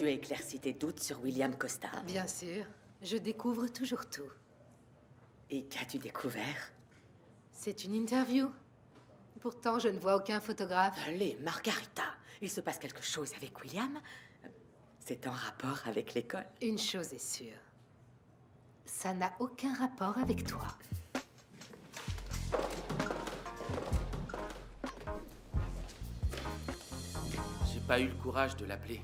Tu as éclairci tes doutes sur William Costa. Bien sûr, je découvre toujours tout. Et qu'as-tu découvert? C'est une interview. Pourtant, je ne vois aucun photographe. Allez, Margarita, il se passe quelque chose avec William? C'est en rapport avec l'école? Une chose est sûre. Ça n'a aucun rapport avec toi. J'ai pas eu le courage de l'appeler.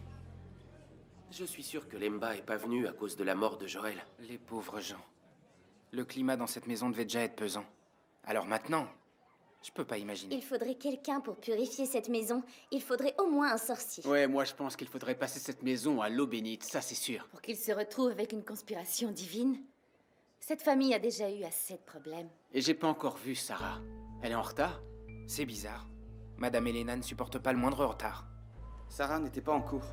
Je suis sûr que Lemba est pas venu à cause de la mort de Jorel. Les pauvres gens. Le climat dans cette maison devait déjà être pesant. Alors maintenant, je peux pas imaginer. Il faudrait quelqu'un pour purifier cette maison. Il faudrait au moins un sorcier. Ouais, moi je pense qu'il faudrait passer cette maison à l'eau bénite, ça c'est sûr. Pour qu'il se retrouve avec une conspiration divine. Cette famille a déjà eu assez de problèmes. Et j'ai pas encore vu Sarah. Elle est en retard? C'est bizarre. Madame Elena ne supporte pas le moindre retard. Sarah n'était pas en cours.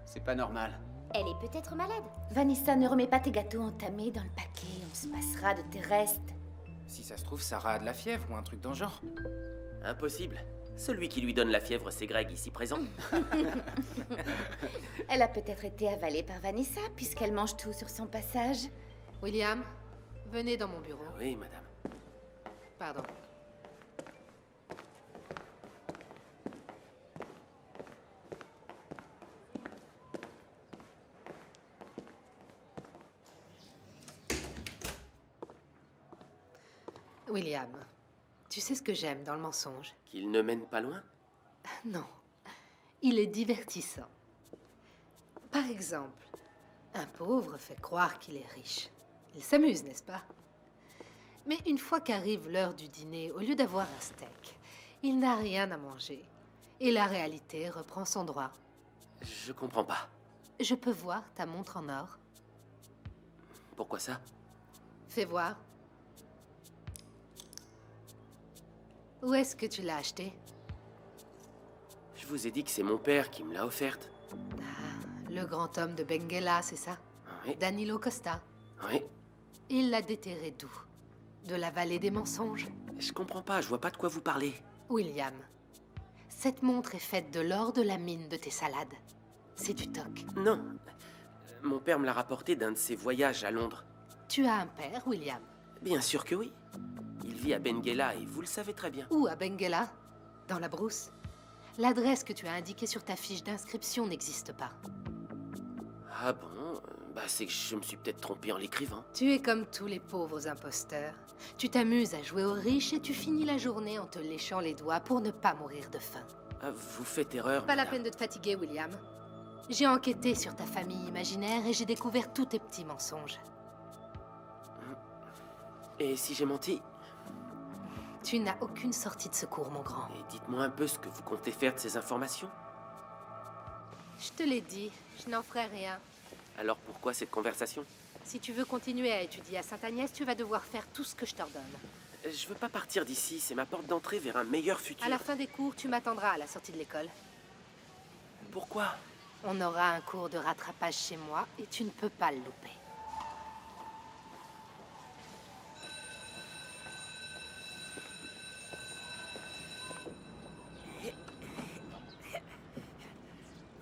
C'est pas normal. Elle est peut-être malade. Vanessa, ne remets pas tes gâteaux entamés dans le paquet. On se passera de tes restes. Si ça se trouve, Sarah a de la fièvre ou un truc dans le genre. Impossible. Celui qui lui donne la fièvre, c'est Greg, ici présent. Elle a peut-être été avalée par Vanessa, puisqu'elle mange tout sur son passage. William, venez dans mon bureau. Oui, madame. Pardon. William, tu sais ce que j'aime dans le mensonge? Qu'il ne mène pas loin? Non, il est divertissant. Par exemple, un pauvre fait croire qu'il est riche. Il s'amuse, n'est-ce pas? Mais une fois qu'arrive l'heure du dîner, au lieu d'avoir un steak, il n'a rien à manger. Et la réalité reprend son droit. Je comprends pas. Je peux voir ta montre en or? Pourquoi ça? Fais voir. Où est-ce que tu l'as achetée? Je vous ai dit que c'est mon père qui me l'a offerte. Le grand homme de Benguela, c'est ça? Oui, Danilo Costa. oui. Il l'a déterré d'où? De la vallée des mensonges? Je comprends pas, je vois pas de quoi vous parlez. William, cette montre est faite de l'or de la mine de tes salades. C'est du toc. Non. Mon père me l'a rapporté d'un de ses voyages à Londres. Tu as un père, William? Bien sûr que oui. Il vit à Benguela et vous le savez très bien. Où, à Benguela? Dans la brousse? L'adresse que tu as indiquée sur ta fiche d'inscription n'existe pas. Ah bon? Bah c'est que je me suis peut-être trompé en l'écrivant. Tu es comme tous les pauvres imposteurs. Tu t'amuses à jouer aux riches et tu finis la journée en te léchant les doigts pour ne pas mourir de faim. Ah, vous faites erreur, Pas la madame. peine de te fatiguer, William. J'ai enquêté sur ta famille imaginaire et j'ai découvert tous tes petits mensonges. Et si j'ai menti? Tu n'as aucune sortie de secours, mon grand. Et dites-moi un peu ce que vous comptez faire de ces informations. Je te l'ai dit, je n'en ferai rien. Alors pourquoi cette conversation? Si tu veux continuer à étudier à Sainte-Agnès, tu vas devoir faire tout ce que je t'ordonne. Je veux pas partir d'ici, c'est ma porte d'entrée vers un meilleur futur. À la fin des cours, tu m'attendras à la sortie de l'école. Pourquoi? On aura un cours de rattrapage chez moi et tu ne peux pas le louper.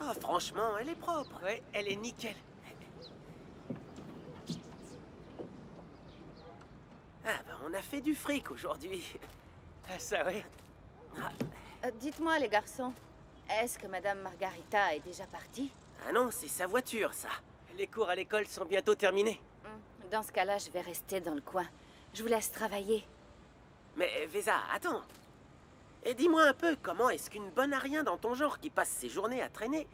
Ah, franchement, elle est propre. Ouais, elle est nickel. Ah, bah, on a fait du fric aujourd'hui. Ah, ça, ouais. Dites-moi, les garçons, est-ce que Madame Margarita est déjà partie? Ah non, c'est sa voiture, ça. Les cours à l'école sont bientôt terminés. Dans ce cas-là, je vais rester dans le coin. Je vous laisse travailler. Mais, Vesa, attends. Et dis-moi un peu, comment est-ce qu'une bonne à rien dans ton genre qui passe ses journées à traîner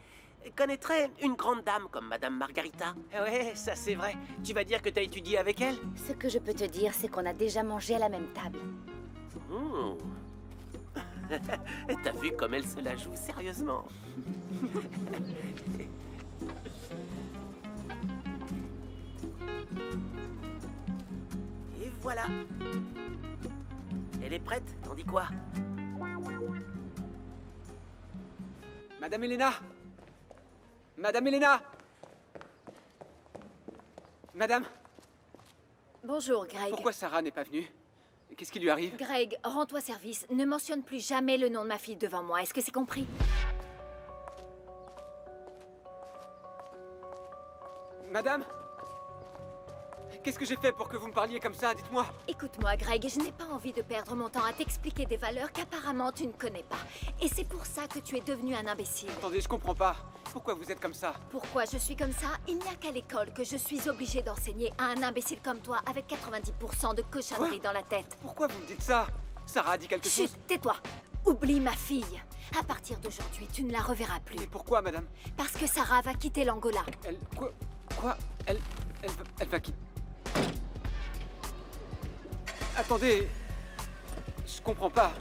connaîtrait une grande dame comme Madame Margarita? Ouais, ça c'est vrai. Tu vas dire que t'as étudié avec elle? Ce que je peux te dire, c'est qu'on a déjà mangé à la même table. Mmh. T'as vu comme elle se la joue sérieusement? Et voilà. Elle est prête, t'en dis quoi? Madame Elena! Madame Elena! Madame, Bonjour, Greg. pourquoi Sarah n'est pas venue? Qu'est-ce qui lui arrive? Greg, rends-toi service. Ne mentionne plus jamais le nom de ma fille devant moi. Est-ce que c'est compris? Madame? Qu'est-ce que j'ai fait pour que vous me parliez comme ça? Dites-moi. Écoute-moi, Greg, je n'ai pas envie de perdre mon temps à t'expliquer des valeurs qu'apparemment tu ne connais pas. Et c'est pour ça que tu es devenu un imbécile. Attendez, je comprends pas. Pourquoi vous êtes comme ça? Pourquoi je suis comme ça? Il n'y a qu'à l'école que je suis obligée d'enseigner à un imbécile comme toi avec 90% de cochonneries dans la tête. Pourquoi vous me dites ça? Sarah a dit quelque chose? Chut, tais-toi. Oublie ma fille. À partir d'aujourd'hui, tu ne la reverras plus. Mais pourquoi, madame? Parce que Sarah va quitter l'Angola. Elle... Quoi? Elle va qui? Attendez... Je comprends pas.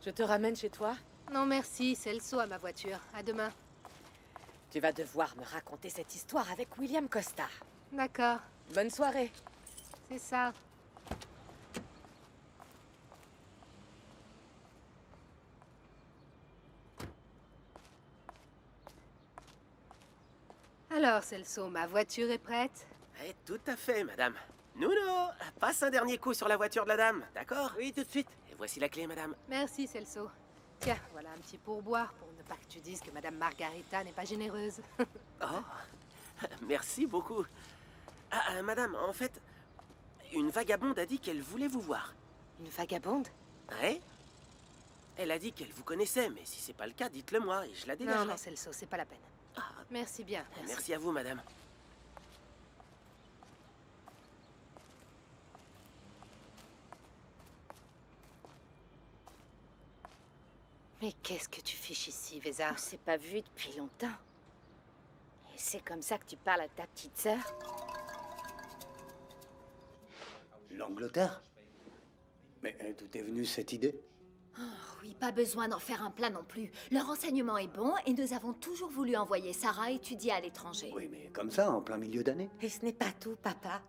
Je te ramène chez toi? Non merci, c'est le saut à ma voiture. À demain. Tu vas devoir me raconter cette histoire avec William Costa. D'accord, Bonne soirée. c'est ça. Alors, Celso, ma voiture est prête? Eh, tout à fait, madame. Nuno, passe un dernier coup sur la voiture de la dame, d'accord? Oui, tout de suite. Et voici la clé, madame. Merci, Celso. Tiens, voilà un petit pourboire pour ne pas que tu dises que Madame Margarita n'est pas généreuse. Oh, merci beaucoup. Madame, en fait, une vagabonde a dit qu'elle voulait vous voir. Une vagabonde? Ouais? Elle a dit qu'elle vous connaissait, mais si c'est pas le cas, dites-le moi et je la dégagerai. Non, Celso, c'est pas la peine. Ah, Merci bien. merci à vous, madame. Mais qu'est-ce que tu fiches ici, Véza? On s'est pas vu depuis longtemps. Et c'est comme ça que tu parles à ta petite sœur? L'Angleterre? Mais d'où est venue cette idée? Oui, pas besoin d'en faire un plat non plus. Le renseignement est bon et nous avons toujours voulu envoyer Sarah étudier à l'étranger. Oui, mais comme ça, en plein milieu d'année? Et ce n'est pas tout, papa.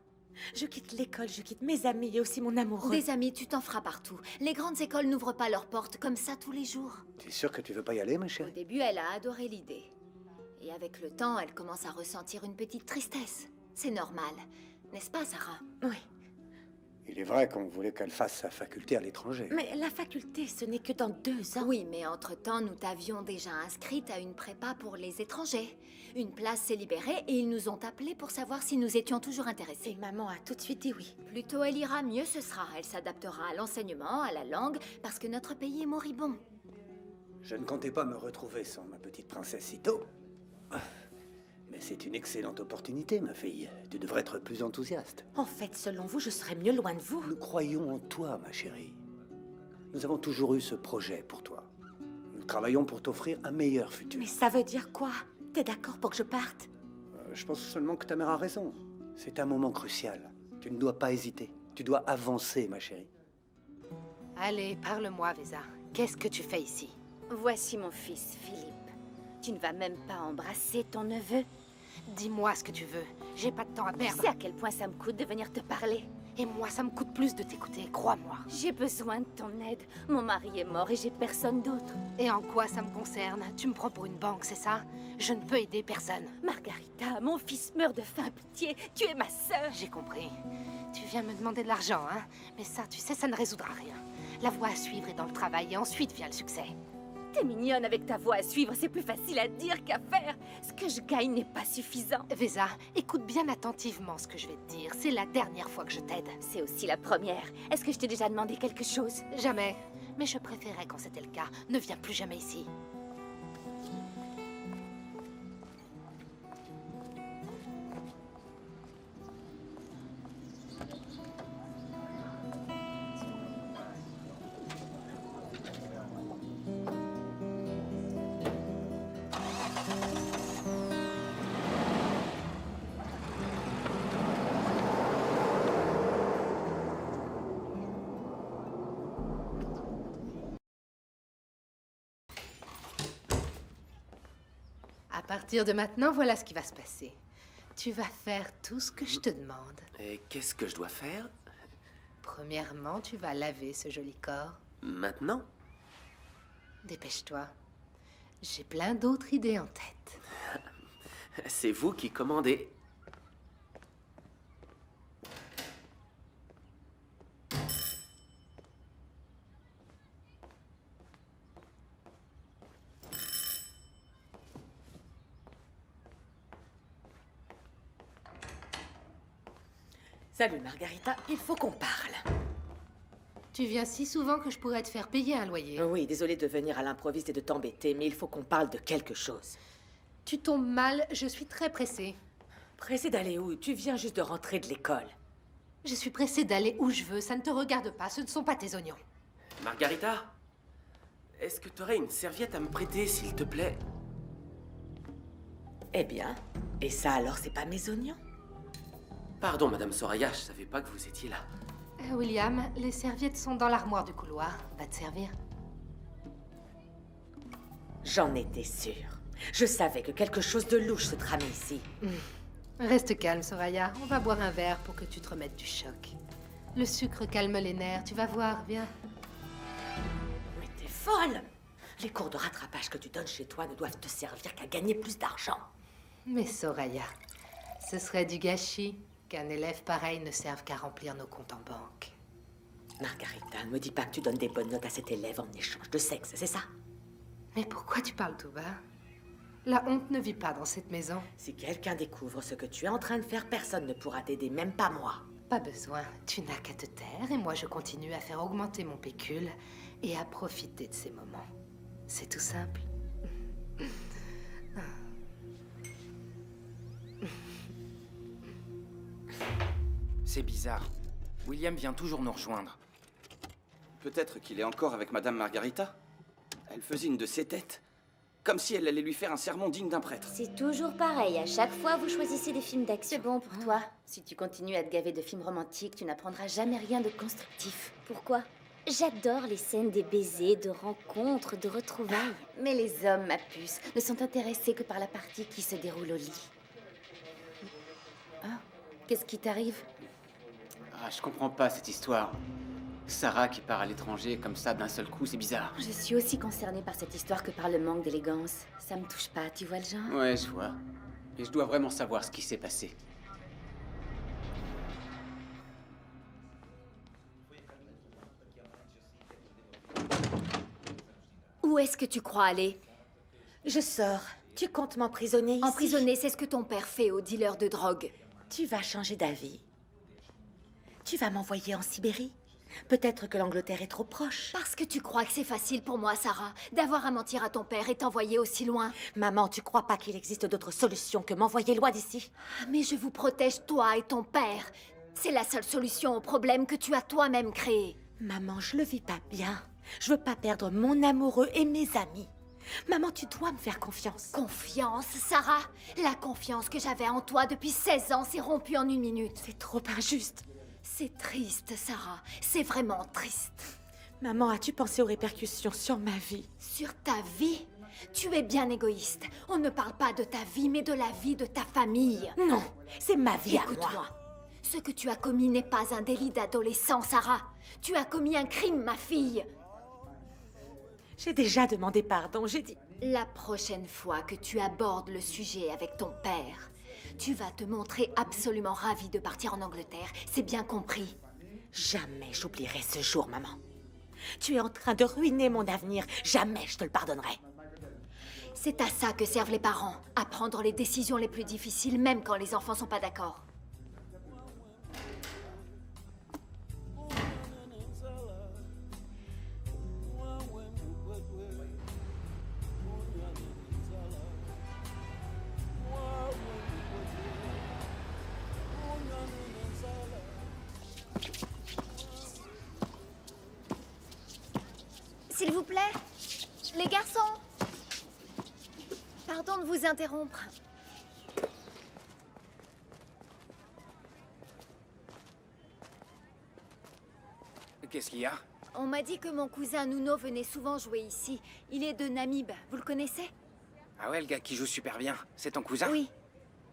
Je quitte l'école, je quitte mes amis et aussi mon amoureux. Des amis, tu t'en feras partout. Les grandes écoles n'ouvrent pas leurs portes comme ça tous les jours. T'es sûre que tu veux pas y aller, ma Au chérie? début, elle a adoré l'idée. Et avec le temps, elle commence à ressentir une petite tristesse. C'est normal. N'est-ce pas, Sarah? Oui. Il est vrai qu'on voulait qu'elle fasse sa faculté à l'étranger. Mais la faculté, ce n'est que dans 2 ans. Oui, mais entre-temps, nous t'avions déjà inscrite à une prépa pour les étrangers. Une place s'est libérée et ils nous ont appelés pour savoir si nous étions toujours Et intéressés. maman a tout de suite dit oui. Plus tôt elle ira, mieux ce sera. Elle s'adaptera à l'enseignement, à la langue, parce que notre pays est moribond. Je ne comptais pas me retrouver sans ma petite princesse si tôt. Mais c'est une excellente opportunité, ma fille. Tu devrais être plus enthousiaste. En fait, selon vous, je serais mieux loin de vous. Nous croyons en toi, ma chérie. Nous avons toujours eu ce projet pour toi. Nous travaillons pour t'offrir un meilleur futur. Mais ça veut dire quoi? T'es d'accord pour que je parte? Je pense seulement que ta mère a raison. C'est un moment crucial. Tu ne dois pas hésiter. Tu dois avancer, ma chérie. Allez, parle-moi, Véza. Qu'est-ce que tu fais ici? Voici mon fils, Philippe. Tu ne vas même pas embrasser ton neveu? Dis-moi ce que tu veux. J'ai pas de temps à Tu perdre. sais à quel point ça me coûte de venir te parler? Et moi, ça me coûte plus de t'écouter, crois-moi. J'ai besoin de ton aide. Mon mari est mort et j'ai personne d'autre. Et en quoi ça me concerne? Tu me prends pour une banque, c'est ça? Je ne peux aider personne. Margarita, mon fils meurt de faim. Pitié, tu es ma sœur. J'ai compris. Tu viens me demander de l'argent, hein? Mais ça, tu sais, ça ne résoudra rien. La voie à suivre est dans le travail et ensuite vient le succès. T'es mignonne avec ta voix à suivre, c'est plus facile à dire qu'à faire. Ce que je gagne n'est pas suffisant. Véza, écoute bien attentivement ce que je vais te dire. C'est la dernière fois que je t'aide. C'est aussi la première. Est-ce que je t'ai déjà demandé quelque chose? Jamais. Mais je préférais quand c'était le cas. Ne viens plus jamais ici. À partir de maintenant, voilà ce qui va se passer. Tu vas faire tout ce que je te demande. Et qu'est-ce que je dois faire? Premièrement, tu vas laver ce joli corps. Maintenant? Dépêche-toi. J'ai plein d'autres idées en tête. C'est vous qui commandez. Salut Margarita, il faut qu'on parle. Tu viens si souvent que je pourrais te faire payer un loyer. Oui, désolée de venir à l'improviste et de t'embêter, mais il faut qu'on parle de quelque chose. Tu tombes mal, je suis très pressée. Pressée d'aller où? Tu viens juste de rentrer de l'école. Je suis pressée d'aller où je veux, ça ne te regarde pas, ce ne sont pas tes oignons. Margarita, est-ce que t'aurais une serviette à me prêter, s'il te plaît? Eh bien, et ça alors, c'est pas mes oignons? Pardon, Madame Soraya, je savais pas que vous étiez là. William, les serviettes sont dans l'armoire du couloir. Va te servir. J'en étais sûre. Je savais que quelque chose de louche se tramait ici. Reste calme, Soraya. On va boire un verre pour que tu te remettes du choc. Le sucre calme les nerfs, tu vas voir, viens. Mais t'es folle! Les cours de rattrapage que tu donnes chez toi ne doivent te servir qu'à gagner plus d'argent. Mais Soraya, ce serait du gâchis qu'un élève pareil ne serve qu'à remplir nos comptes en banque. Margarita, ne me dis pas que tu donnes des bonnes notes à cet élève en échange de sexe, c'est ça? Mais pourquoi tu parles tout bas? La honte ne vit pas dans cette maison. Si quelqu'un découvre ce que tu es en train de faire, personne ne pourra t'aider, même pas moi. Pas besoin, tu n'as qu'à te taire et moi je continue à faire augmenter mon pécule et à profiter de ces moments. C'est tout simple. C'est bizarre. William vient toujours nous rejoindre. Peut-être qu'il est encore avec Madame Margarita. Elle faisait une de ses têtes. Comme si elle allait lui faire un sermon digne d'un prêtre. C'est toujours pareil, à chaque fois vous choisissez des films d'action. C'est bon pour toi. Si tu continues à te gaver de films romantiques, tu n'apprendras jamais rien de constructif. Pourquoi? J'adore les scènes des baisers, de rencontres, de retrouvailles. Mais les hommes, ma puce, ne sont intéressés que par la partie qui se déroule au lit. Ah, qu'est-ce qui t'arrive? Ah, je comprends pas cette histoire. Sarah qui part à l'étranger comme ça d'un seul coup, c'est bizarre. Je suis aussi concernée par cette histoire que par le manque d'élégance. Ça me touche pas, tu vois le genre? Ouais, je vois. Et je dois vraiment savoir ce qui s'est passé. Où est-ce que tu crois aller? Je sors. Tu comptes m'emprisonner ici? Emprisonner, c'est ce que ton père fait aux dealers de drogue. Tu vas changer d'avis. Tu vas m'envoyer en Sibérie? Peut-être que l'Angleterre est trop proche. Parce que tu crois que c'est facile pour moi, Sarah, d'avoir à mentir à ton père et t'envoyer aussi loin. Maman, tu crois pas qu'il existe d'autres solutions que m'envoyer loin d'ici? Mais je vous protège, toi et ton père. C'est la seule solution au problème que tu as toi-même créé. Maman, je le vis pas bien. Je veux pas perdre mon amoureux et mes amis. Maman, tu dois me faire confiance. Confiance, Sarah? La confiance que j'avais en toi depuis 16 ans s'est rompue en 1 minute. C'est trop injuste. C'est triste, Sarah. C'est vraiment triste. Maman, as-tu pensé aux répercussions sur ma vie? Sur ta vie? Tu es bien égoïste. On ne parle pas de ta vie, mais de la vie de ta famille. Non, c'est ma vie à moi. Écoute-moi. Ce que tu as commis n'est pas un délit d'adolescent, Sarah. Tu as commis un crime, ma fille. J'ai déjà demandé pardon, j'ai dit... La prochaine fois que tu abordes le sujet avec ton père, tu vas te montrer absolument ravie de partir en Angleterre. C'est bien compris. Jamais j'oublierai ce jour, maman. Tu es en train de ruiner mon avenir. Jamais je te le pardonnerai. C'est à ça que servent les parents. À prendre les décisions les plus difficiles, même quand les enfants sont pas d'accord. S'il vous plaît, les garçons. Pardon de vous interrompre. Qu'est-ce qu'il y a? On m'a dit que mon cousin Nuno venait souvent jouer ici. Il est de Namib, vous le connaissez? Ah ouais, le gars qui joue super bien. C'est ton cousin? Oui.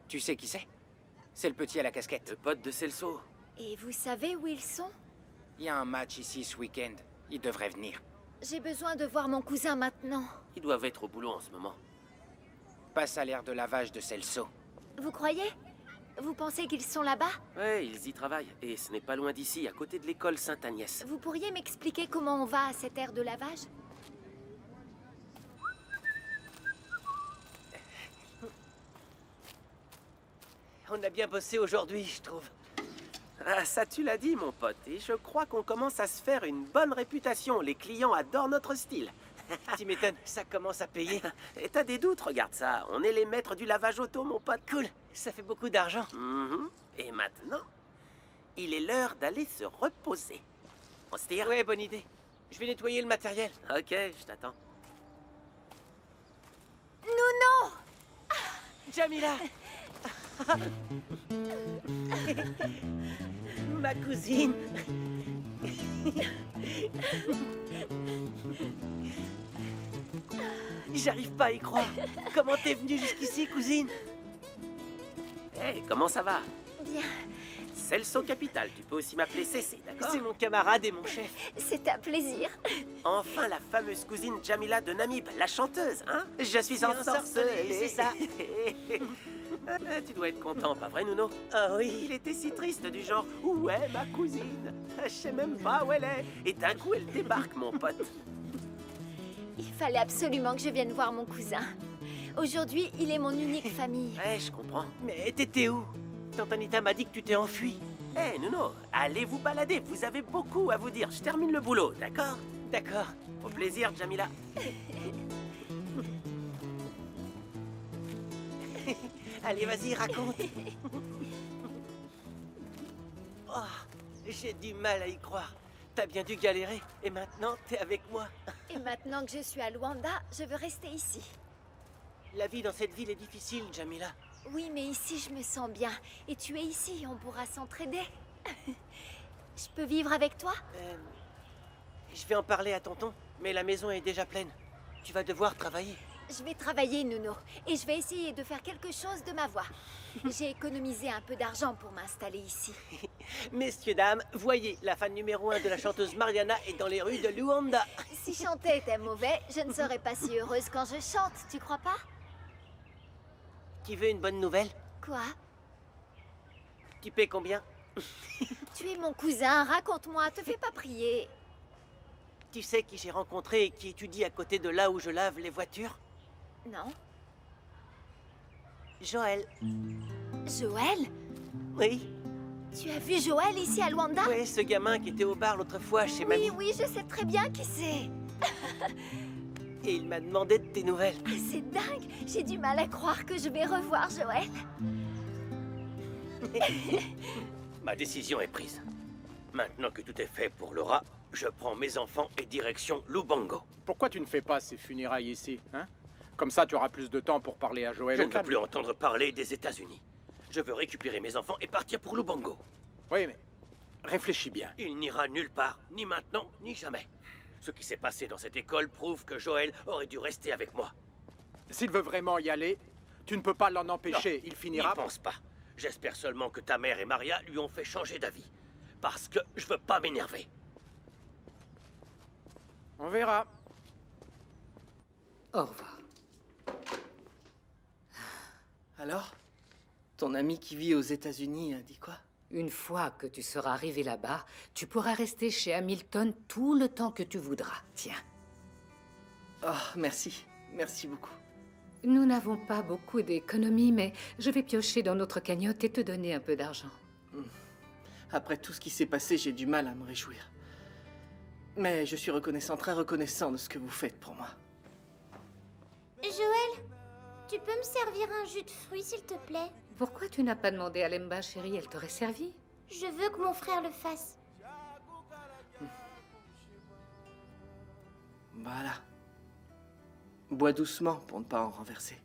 Tu sais qui c'est? C'est le petit à la casquette. Le pote de Celso. Et vous savez où ils sont? Il y a un match ici ce week-end. Il devrait venir. J'ai besoin de voir mon cousin maintenant. Ils doivent être au boulot en ce moment. Passe à l'air de lavage de Celso. Vous croyez? Vous pensez qu'ils sont là-bas? Ouais, ils y travaillent. Et ce n'est pas loin d'ici, à côté de l'école Sainte-Agnès. Vous pourriez m'expliquer comment on va à cette aire de lavage? On a bien bossé aujourd'hui, je trouve. Ah, ça tu l'as dit, mon pote. Et je crois qu'on commence à se faire une bonne réputation. Les clients adorent notre style. Tu m'étonnes, ça commence à payer. Et t'as des doutes, regarde ça. On est les maîtres du lavage auto, mon pote. Cool, ça fait beaucoup d'argent. Mhm. Et maintenant, il est l'heure d'aller se reposer. On se tire? Ouais, bonne idée. Je vais nettoyer le matériel. Ok, je t'attends. Nounou! Jamila! Ma cousine! J'arrive pas à y croire. Comment t'es venue jusqu'ici, cousine? Hey, comment ça va? Bien, Celso Capital, tu peux aussi m'appeler Cécé, d'accord? C'est mon camarade et mon chef. c'est un plaisir. Enfin, la fameuse cousine Jamila de Namib, la chanteuse, hein? Je suis ensorcelé, c'est ça. Tu dois être content, pas vrai, Nuno? Ah oui. Il était si triste du genre, où est ma cousine? Je sais même pas où elle est. Et d'un coup, elle débarque, mon pote. Il fallait absolument que je vienne voir mon cousin. Aujourd'hui, il est mon unique famille. Ouais, je comprends. Mais t'étais où? Tante Anita m'a dit que tu t'es enfui. Eh, Nuno, allez vous balader, vous avez beaucoup à vous dire. Je termine le boulot, d'accord? D'accord. Au plaisir, Jamila. Allez, vas-y, raconte. Oh, j'ai du mal à y croire. T'as bien dû galérer. Et maintenant, t'es avec moi. Et maintenant que je suis à Luanda, je veux rester ici. La vie dans cette ville est difficile, Jamila. Oui, mais ici, je me sens bien. Et tu es ici, on pourra s'entraider. Je peux vivre avec toi? Je vais en parler à tonton, mais la maison est déjà pleine. Tu vas devoir travailler. Je vais travailler, Nuno. Et je vais essayer de faire quelque chose de ma voix. J'ai économisé un peu d'argent pour m'installer ici. Messieurs, dames, voyez, la fan numéro 1 de la chanteuse Mariana est dans les rues de Luanda. Si chanter était mauvais, je ne serais pas si heureuse quand je chante, tu crois pas? Tu veux une bonne nouvelle? Quoi? Tu paies combien? Tu es mon cousin, raconte-moi, te fais pas prier. Tu sais qui j'ai rencontré et qui étudie à côté de là où je lave les voitures? Non? Joël. Joël? Oui? Tu as vu Joël ici à Luanda? Ouais, ce gamin qui était au bar l'autre fois chez mamie. Oui, je sais très bien qui c'est. Et il m'a demandé de tes nouvelles. C'est dingue, j'ai du mal à croire que je vais revoir Joël. Ma décision est prise. Maintenant que tout est fait pour Laura, je prends mes enfants et direction Lubango. Pourquoi tu ne fais pas ces funérailles ici, hein? Comme ça, tu auras plus de temps pour parler à Joël. Je ne veux plus entendre parler des États-Unis. Je veux récupérer mes enfants et partir pour Lubango. Oui, mais réfléchis bien. Il n'ira nulle part, ni maintenant, ni jamais. Ce qui s'est passé dans cette école prouve que Joël aurait dû rester avec moi. S'il veut vraiment y aller, tu ne peux pas l'en empêcher. Non, Il finira... N'y pense pas. J'espère seulement que ta mère et Maria lui ont fait changer d'avis. Parce que je veux pas m'énerver. On verra. Au revoir. Alors? Ton ami qui vit aux États-Unis a dit quoi? Une fois que tu seras arrivé là-bas, tu pourras rester chez Hamilton tout le temps que tu voudras. Tiens. Oh, merci. Merci beaucoup. Nous n'avons pas beaucoup d'économies, mais je vais piocher dans notre cagnotte et te donner un peu d'argent. Après tout ce qui s'est passé, j'ai du mal à me réjouir. Mais je suis reconnaissant, très reconnaissant de ce que vous faites pour moi. Joël, tu peux me servir un jus de fruits, s'il te plaît? Pourquoi tu n'as pas demandé à Lemba, chérie? Elle t'aurait servi. Je veux que mon frère le fasse. Voilà. Bois doucement pour ne pas en renverser.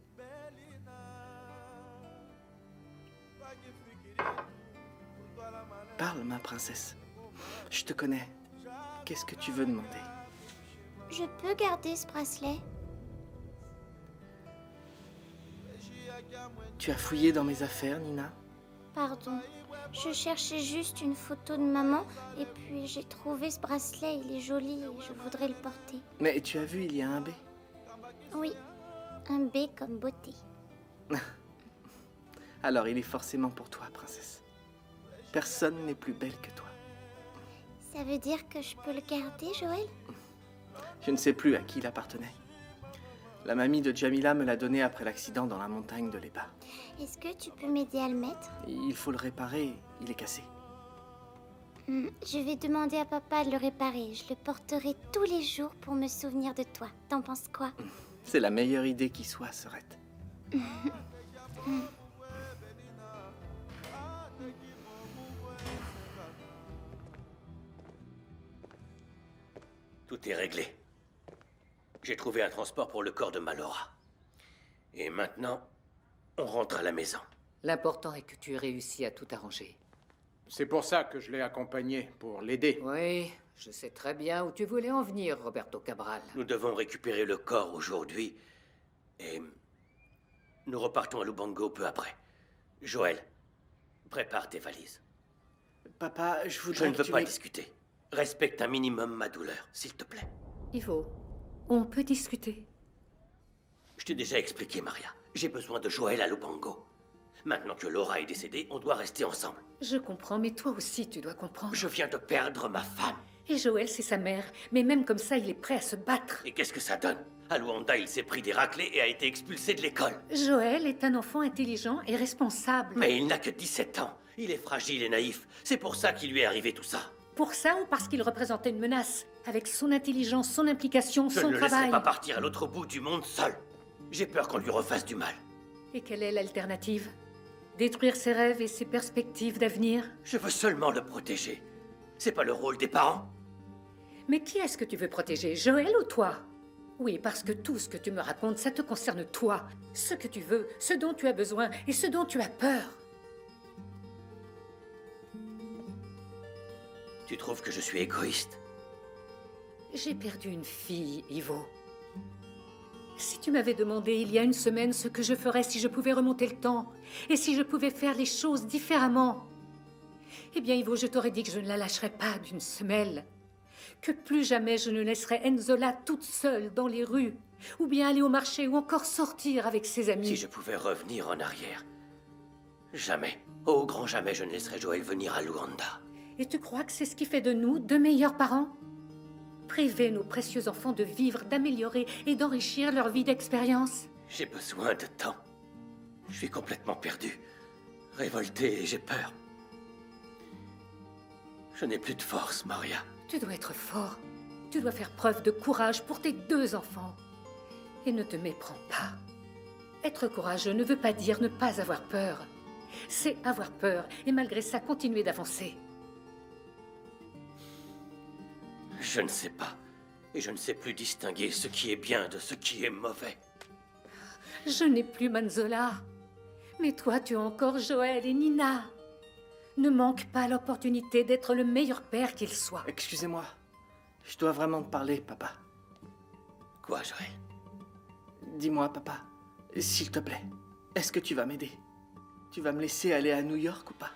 Parle, ma princesse. Je te connais. Qu'est-ce que tu veux demander? Je peux garder ce bracelet? Tu as fouillé dans mes affaires, Nina? Pardon. Je cherchais juste une photo de maman et puis j'ai trouvé ce bracelet. Il est joli et je voudrais le porter. Mais tu as vu, il y a un B. Oui, un B comme beauté. Alors il est forcément pour toi, princesse. Personne n'est plus belle que toi. Ça veut dire que je peux le garder, Joël? Je ne sais plus à qui il appartenait. La mamie de Jamila me l'a donné après l'accident dans la montagne de l'Eba. Est-ce que tu peux m'aider à le mettre? Il faut le réparer, il est cassé. Je vais demander à papa de le réparer. Je le porterai tous les jours pour me souvenir de toi. T'en penses quoi? C'est la meilleure idée qui soit, Sorette. Tout est réglé. J'ai trouvé un transport pour le corps de Malora. Et maintenant, on rentre à la maison. L'important est que tu aies réussi à tout arranger. C'est pour ça que je l'ai accompagné, pour l'aider. Oui, je sais très bien où tu voulais en venir, Roberto Cabral. Nous devons récupérer le corps aujourd'hui. Et nous repartons à Lubango peu après. Joël, prépare tes valises. Papa, je Je voudrais ne que veux tu pas m'aides- discuter. Respecte un minimum ma douleur, s'il te plaît. Ivo, on peut discuter. Je t'ai déjà expliqué, Maria. J'ai besoin de Joël à Lubango. Maintenant que Laura est décédée, on doit rester ensemble. Je comprends, mais toi aussi, tu dois comprendre. Je viens de perdre ma femme. Et Joël, c'est sa mère. Mais même comme ça, il est prêt à se battre. Et qu'est-ce que ça donne? À Luanda, il s'est pris des raclés et a été expulsé de l'école. Joël est un enfant intelligent et responsable. Mais il n'a que 17 ans. Il est fragile et naïf. C'est pour ça qu'il lui est arrivé tout ça. Pour ça ou parce qu'il représentait une menace? Avec son intelligence, son implication, Je son ne le travail. laisserai pas partir à l'autre bout du monde seul. J'ai peur qu'on lui refasse du mal. Et quelle est l'alternative? Détruire ses rêves et ses perspectives d'avenir? Je veux seulement le protéger. C'est pas le rôle des parents. Mais qui est-ce que tu veux protéger, Joël ou toi? Oui, parce que tout ce que tu me racontes, ça te concerne toi. Ce que tu veux, ce dont tu as besoin et ce dont tu as peur. Tu trouves que je suis égoïste? J'ai perdu une fille, Ivo. Si tu m'avais demandé il y a une semaine ce que je ferais si je pouvais remonter le temps, et si je pouvais faire les choses différemment, eh bien, Ivo, je t'aurais dit que je ne la lâcherais pas d'une semelle. Que plus jamais je ne laisserais Enzola toute seule dans les rues, ou bien aller au marché, ou encore sortir avec ses amis. Si je pouvais revenir en arrière. Jamais, au grand jamais, je ne laisserais Joël venir à Luanda. Et tu crois que c'est ce qui fait de nous deux meilleurs parents? Priver nos précieux enfants de vivre, d'améliorer et d'enrichir leur vie d'expérience? J'ai besoin de temps. Je suis complètement perdu, révolté et j'ai peur. Je n'ai plus de force, Maria. Tu dois être fort. Tu dois faire preuve de courage pour tes deux enfants. Et ne te méprends pas. Être courageux ne veut pas dire ne pas avoir peur. C'est avoir peur et malgré ça continuer d'avancer. Je ne sais pas. Et je ne sais plus distinguer ce qui est bien de ce qui est mauvais. Je n'ai plus Manzola. Mais toi, tu as encore Joël et Nina. Ne manque pas l'opportunité d'être le meilleur père qu'il soit. Excusez-moi. Je dois vraiment te parler, papa. Quoi, Joël? Dis-moi, papa, s'il te plaît, est-ce que tu vas m'aider? Tu vas me laisser aller à New York ou pas?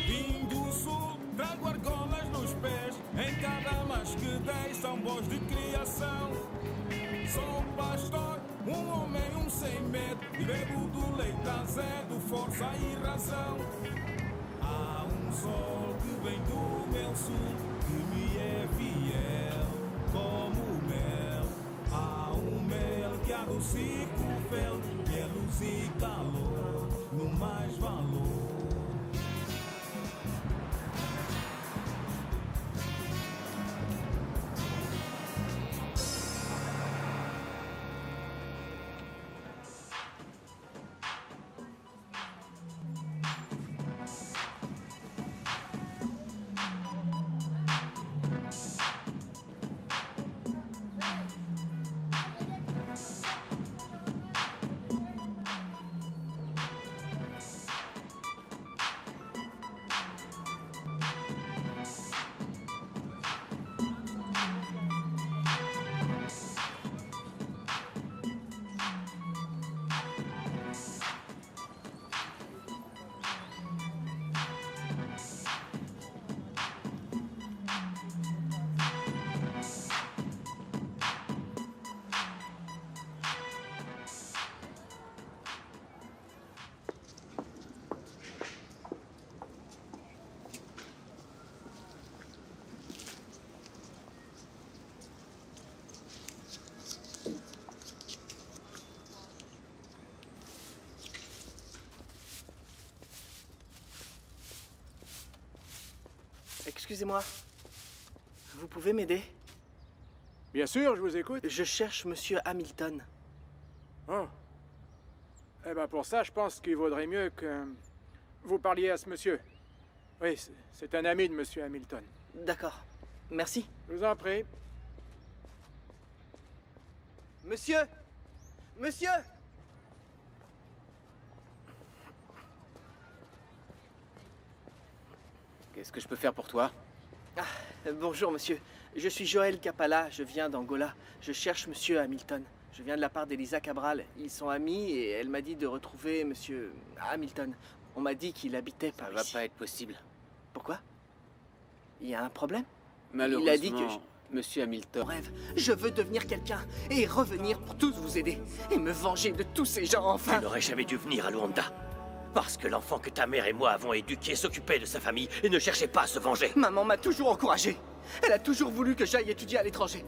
Vim do sul, trago argolas nos pés. Em cada mais que 10 são bons de criação. Sou pastor, um homem, um sem medo. E bebo do leite azedo, força e razão. Há um sol que vem do meu sul, que me é fiel como mel. Há um mel que adocica o fel, que é luz e calor, no mais valor. Excusez-moi. Vous pouvez m'aider? Bien sûr, je vous écoute. Je cherche Monsieur Hamilton. Oh. Eh ben pour ça, je pense qu'il vaudrait mieux que vous parliez à ce monsieur. Oui, c'est un ami de Monsieur Hamilton. D'accord. Merci. Je vous en prie. Monsieur! Monsieur! Qu'est-ce que je peux faire pour toi? Bonjour, monsieur. Je suis Joël Capala, je viens d'Angola. Je cherche Monsieur Hamilton. Je viens de la part d'Elisa Cabral. Ils sont amis et elle m'a dit de retrouver Monsieur Hamilton. On m'a dit qu'il habitait par ici. Ça va pas être possible. Pourquoi? Il y a un problème? Malheureusement, Il a dit que Monsieur Hamilton... Rêve. Je veux devenir quelqu'un et revenir pour tous vous aider et me venger de tous ces gens enfin. Tu n'aurais jamais dû venir à Luanda. Parce que l'enfant que ta mère et moi avons éduqué s'occupait de sa famille et ne cherchait pas à se venger. Maman m'a toujours encouragé. Elle a toujours voulu que j'aille étudier à l'étranger.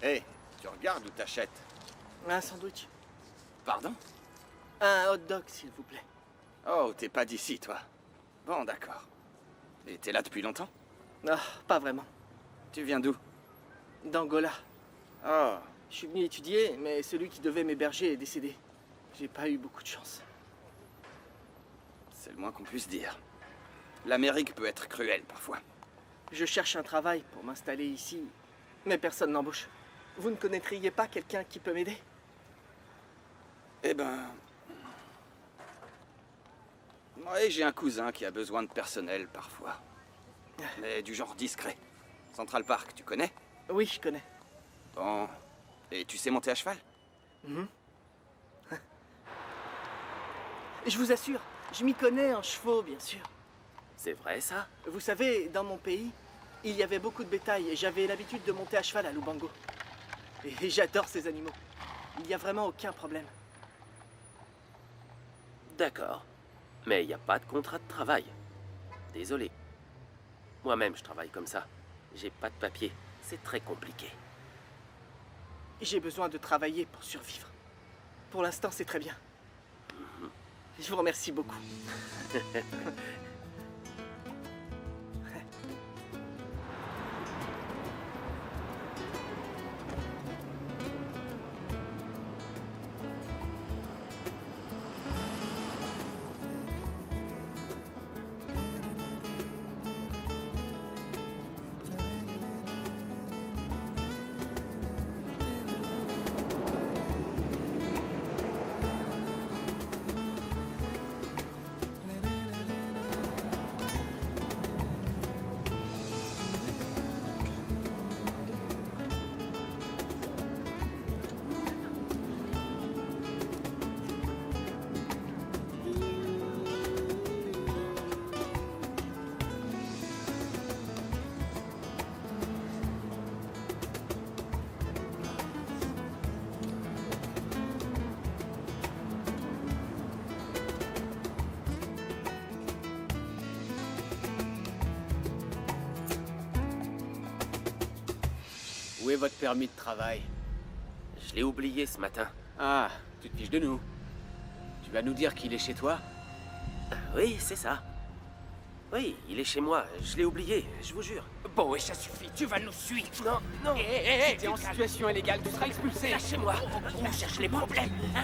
Hé, tu regardes ou t'achètes? Un sandwich. Pardon? Un hot dog, s'il vous plaît. Oh, t'es pas d'ici, toi. Bon, d'accord. Et t'es là depuis longtemps? Ah, pas vraiment. Tu viens d'où? D'Angola. Oh. Je suis venu étudier, mais celui qui devait m'héberger est décédé. J'ai pas eu beaucoup de chance. C'est le moins qu'on puisse dire. L'Amérique peut être cruelle parfois. Je cherche un travail pour m'installer ici, mais personne n'embauche. Vous ne connaîtriez pas quelqu'un qui peut m'aider? Eh ben... Ouais, j'ai un cousin qui a besoin de personnel parfois. Mais du genre discret. Central Park, tu connais? Oui, je connais. Bon... Et tu sais monter à cheval? Je vous assure, je m'y connais en chevaux, bien sûr. C'est vrai, ça? Vous savez, dans mon pays, il y avait beaucoup de bétail et j'avais l'habitude de monter à cheval à Lubango. Et j'adore ces animaux. Il n'y a vraiment aucun problème. D'accord. Mais il n'y a pas de contrat de travail. Désolé. Moi-même, je travaille comme ça. J'ai pas de papier. C'est très compliqué. J'ai besoin de travailler pour survivre. Pour l'instant, c'est très bien. Je vous remercie beaucoup. Où est votre permis de travail? Je l'ai oublié ce matin. Ah, tu te fiches de nous. Tu vas nous dire qu'il est chez toi? Oui, c'est ça. Oui, il est chez moi. Je l'ai oublié, je vous jure. Bon, et ça suffit, tu vas nous suivre. Non, non. T'es en situation illégale, tu seras expulsé. Lâchez-moi. On cherche les problèmes, hein?